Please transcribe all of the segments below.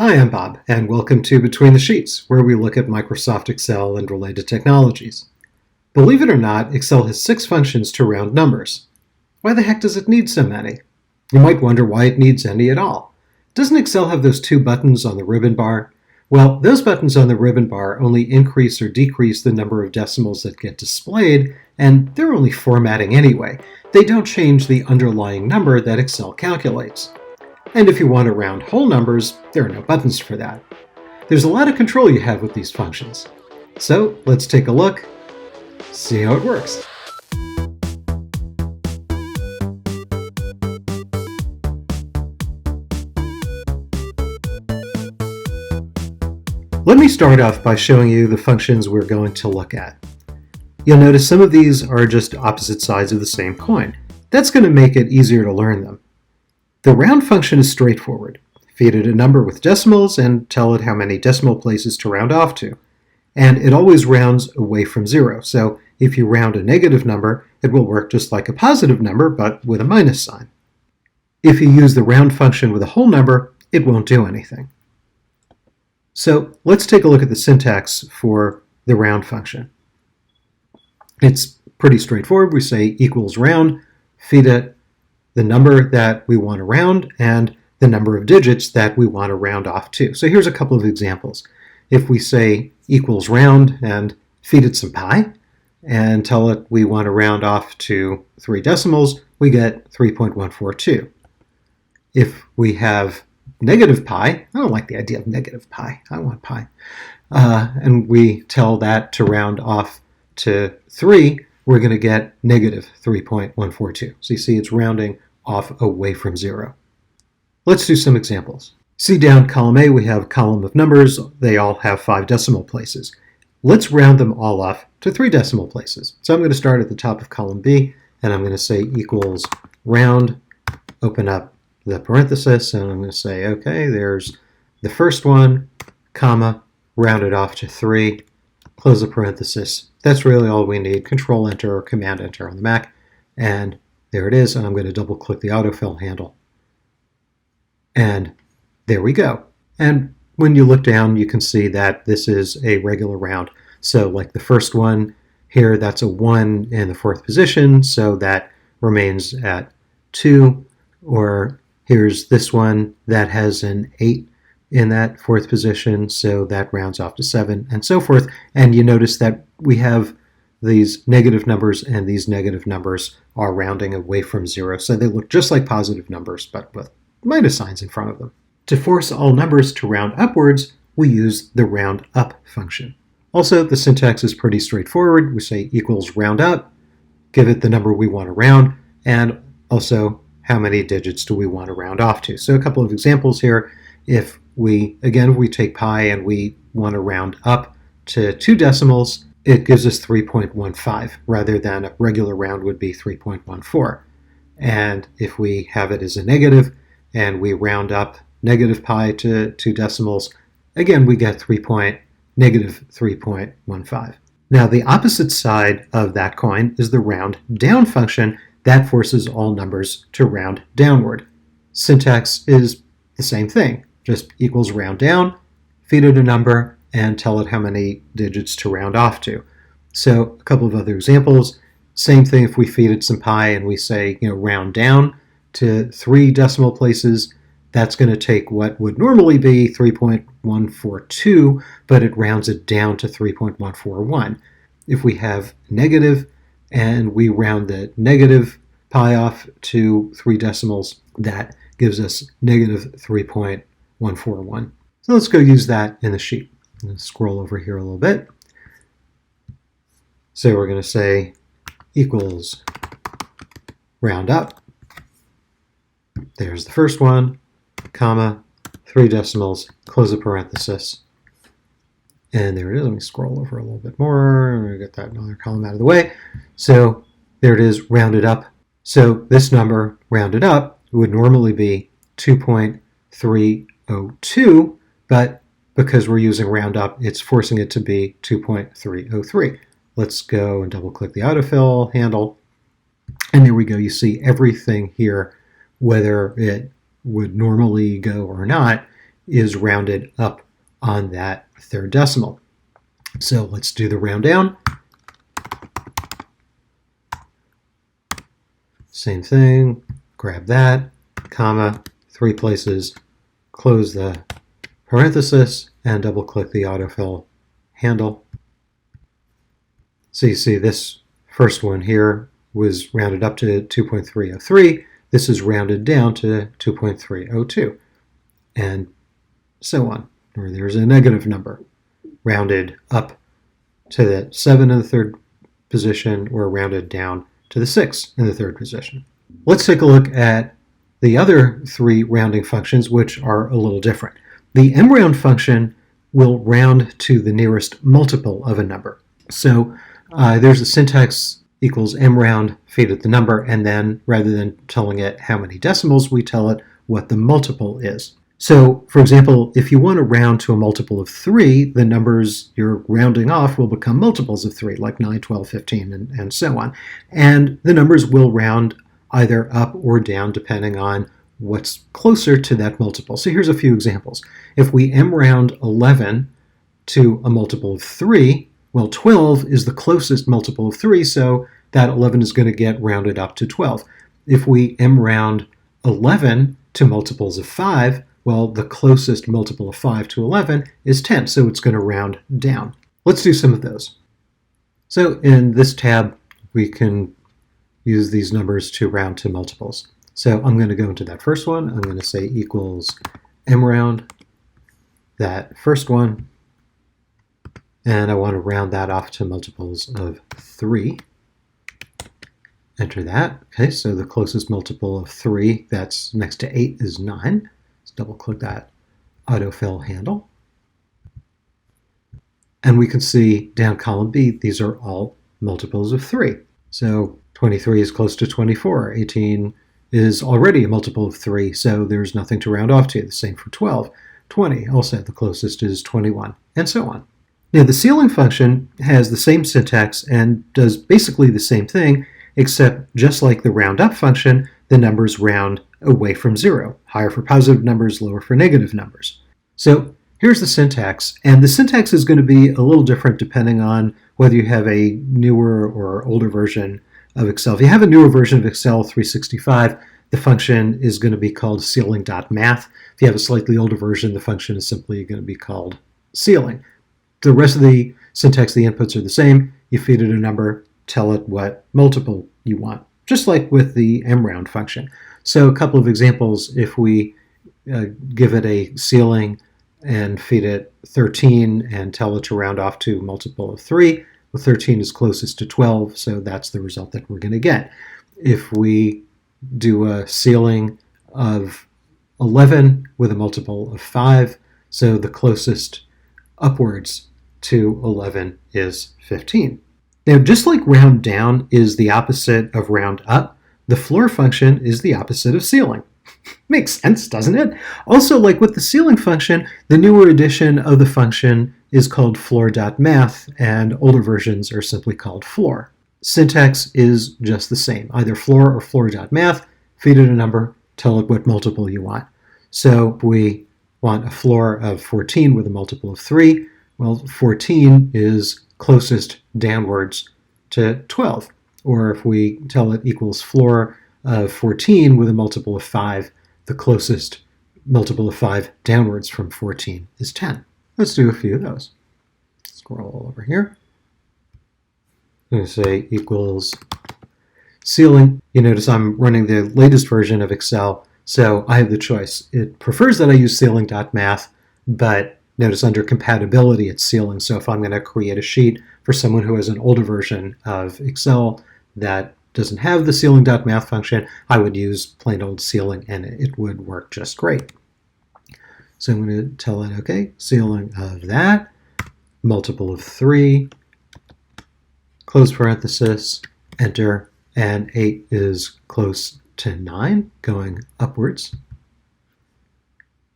Hi, I'm Bob, and welcome to Between the Sheets, where we look at Microsoft Excel and related technologies. Believe it or not, Excel has 6 functions to round numbers. Why the heck does it need so many? You might wonder why it needs any at all. Doesn't Excel have those 2 buttons on the ribbon bar? Well, those buttons on the ribbon bar only increase or decrease the number of decimals that get displayed, and they're only formatting anyway. They don't change the underlying number that Excel calculates. And if you want to round whole numbers, there are no buttons for that. There's a lot of control you have with these functions. So let's take a look, see how it works. Let me start off by showing you the functions we're going to look at. You'll notice some of these are just opposite sides of the same coin. That's going to make it easier to learn them. The round function is straightforward. Feed it a number with decimals and tell it how many decimal places to round off to. And it always rounds away from 0, so if you round a negative number, it will work just like a positive number, but with a minus sign. If you use the round function with a whole number, it won't do anything. So let's take a look at the syntax for the round function. It's pretty straightforward. We say equals round, feed it the number that we want to round and the number of digits that we want to round off to. So here's a couple of examples. If we say equals round and feed it some pi and tell it we want to round off to 3 decimals, we get 3.142. If we have negative pi, I don't like the idea of negative pi, I want pi, and we tell that to round off to 3, we're going to get negative 3.142. So you see it's rounding off away from 0. Let's do some examples. See down column A, we have a column of numbers. They all have 5 decimal places. Let's round them all off to 3 decimal places. So I'm going to start at the top of column B, and I'm going to say equals round, open up the parenthesis, and I'm going to say, okay, there's the first one, comma, round it off to 3, close the parenthesis. That's really all we need. Control Enter or Command Enter on the Mac, and there it is. And I'm going to double click the autofill handle. And there we go. And when you look down, you can see that this is a regular round. So like the first one here, that's a 1 in the 4th position, so that remains at 2. Or here's this one that has an 8 in that 4th position, so that rounds off to 7, and so forth. And you notice that we have these negative numbers, and these negative numbers are rounding away from 0, so they look just like positive numbers, but with minus signs in front of them. To force all numbers to round upwards, we use the ROUNDUP function. Also, the syntax is pretty straightforward. We say equals round up, give it the number we want to round, and also how many digits do we want to round off to. So a couple of examples here. If we take pi and we want to round up to 2 decimals, it gives us 3.15 rather than a regular round would be 3.14. And if we have it as a negative and we round up negative pi to 2 decimals, again we get negative 3.15. Now the opposite side of that coin is the round down function that forces all numbers to round downward. Syntax is the same thing. Just equals round down, feed it a number, and tell it how many digits to round off to. So a couple of other examples. Same thing if we feed it some pi and we say, round down to 3 decimal places, that's going to take what would normally be 3.142, but it rounds it down to 3.141. If we have negative and we round the negative pi off to 3 decimals, that gives us negative 3.141. So let's go use that in the sheet. I'm going to scroll over here a little bit. So we're going to say equals round up. There's the first one, comma, 3 decimals, close the parenthesis. And there it is. Let me scroll over a little bit more. I'm going to get that other column out of the way. So there it is, rounded up. So this number rounded up would normally be 2.302, but because we're using roundup, it's forcing it to be 2.303. Let's go and double click the autofill handle. And there we go. You see everything here, whether it would normally go or not, is rounded up on that third decimal. So let's do the round down. Same thing, grab that, comma, 3 places, close the parenthesis, and double click the autofill handle. So you see this first one here was rounded up to 2.303. This is rounded down to 2.302, and so on. Or there's a negative number rounded up to the 7 in the third position, or rounded down to the 6 in the third position. Let's take a look at the other 3 rounding functions, which are a little different. The MROUND function will round to the nearest multiple of a number. So there's a syntax equals MROUND, feed it the number, and then rather than telling it how many decimals, we tell it what the multiple is. So, for example, if you want to round to a multiple of 3, the numbers you're rounding off will become multiples of 3, like 9, 12, 15, and so on. And the numbers will round either up or down depending on what's closer to that multiple. So here's a few examples. If we MROUND 11 to a multiple of 3, well, 12 is the closest multiple of 3, so that 11 is going to get rounded up to 12. If we MROUND 11 to multiples of 5, well, the closest multiple of 5 to 11 is 10, so it's going to round down. Let's do some of those. So in this tab, we can use these numbers to round to multiples. So I'm going to go into that first one. I'm going to say equals MROUND, that first one, and I want to round that off to multiples of 3. Enter that. Okay, so the closest multiple of 3 that's next to 8 is 9. Let's double click that autofill handle. And we can see down column B, these are all multiples of 3. So 23 is close to 24. 18 is already a multiple of 3, so there's nothing to round off to. The same for 12. 20, also the closest is 21, and so on. Now the ceiling function has the same syntax and does basically the same thing, except just like the roundup function, the numbers round away from 0. Higher for positive numbers, lower for negative numbers. So here's the syntax, and the syntax is going to be a little different depending on whether you have a newer or older version of Excel. If you have a newer version of Excel 365, the function is going to be called ceiling.math. If you have a slightly older version, the function is simply going to be called ceiling. The rest of the syntax, the inputs are the same. You feed it a number, tell it what multiple you want, just like with the MROUND function. So a couple of examples, if we give it a ceiling and feed it 13 and tell it to round off to a multiple of 3, well, 13 is closest to 12, so that's the result that we're going to get. If we do a ceiling of 11 with a multiple of 5, so the closest upwards to 11 is 15. Now, just like round down is the opposite of round up, the floor function is the opposite of ceiling. Makes sense, doesn't it? Also, like with the ceiling function, the newer edition of the function is called floor.math, and older versions are simply called floor. Syntax is just the same, either floor or floor.math, feed it a number, tell it what multiple you want. So we want a floor of 14 with a multiple of 3. Well, 14 is closest downwards to 12. Or if we tell it equals floor of 14 with a multiple of 5, the closest multiple of 5 downwards from 14 is 10. Let's do a few of those. Scroll over here. I'm going to say equals ceiling. You notice I'm running the latest version of Excel, so I have the choice. It prefers that I use ceiling.math, but notice under compatibility it's ceiling. So if I'm going to create a sheet for someone who has an older version of Excel that doesn't have the ceiling.math function, I would use plain old ceiling and it would work just great. So I'm going to tell it, okay, ceiling of that, multiple of 3, close parenthesis, enter, and 8 is close to 9, going upwards.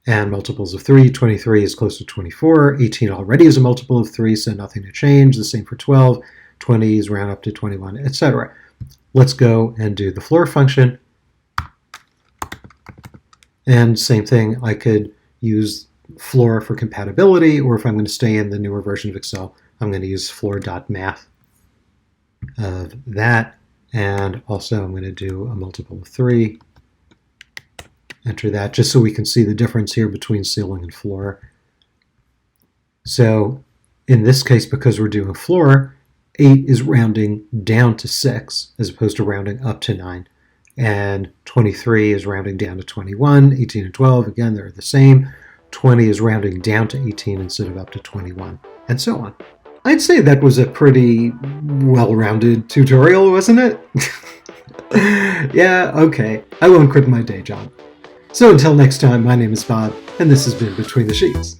And multiples of 3, 23 is close to 24, 18 already is a multiple of 3, so nothing to change. The same for 12, 20 is round up to 21, etc. Let's go and do the floor function. And same thing, I could use floor for compatibility, or if I'm going to stay in the newer version of Excel, I'm going to use floor.math of that. And also I'm going to do a multiple of 3. Enter that just so we can see the difference here between ceiling and floor. So in this case, because we're doing floor, 8 is rounding down to 6 as opposed to rounding up to 9. And 23 is rounding down to 21. 18 and 12, again, they're the same. 20 is rounding down to 18 instead of up to 21, and so on. I'd say that was a pretty well-rounded tutorial, wasn't it? Yeah, okay. I won't quit my day job. So until next time, my name is Bob, and this has been Between the Sheets.